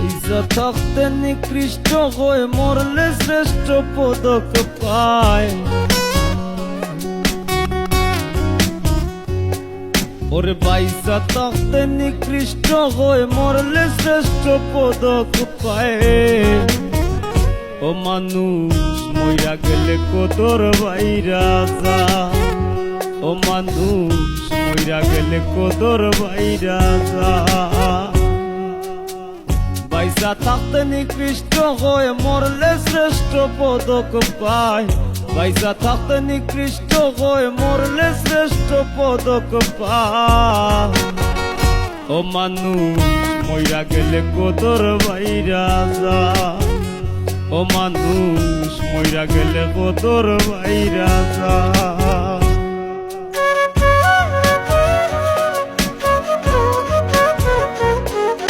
ইচ্ছা থাকতে নিকৃষ্ট হয়ে মরলে শ্রেষ্ঠ পদক পায়। ওরে বাইসা থাকতে নিকৃষ্ট হয়ে মরলে শ্রেষ্ঠ পদক পায়। ও মানুষ মইরা গেলে কদর বাইরা যা, ও মানুষ মইরা গেলে কদর বাইরা যা। বাইসা থাকতে নিকৃষ্ট হয়ে মরলে শ্রেষ্ঠ পদক পায়। বাইসা থাকতে নিকৃষ্ট হয়ে মরলে শ্রেষ্ঠ পদক পায়। ও মানুষ মইরা গেলে কদর বাইরা যা, ও মানুষ মইরা গেলে কদর বাইরা যা।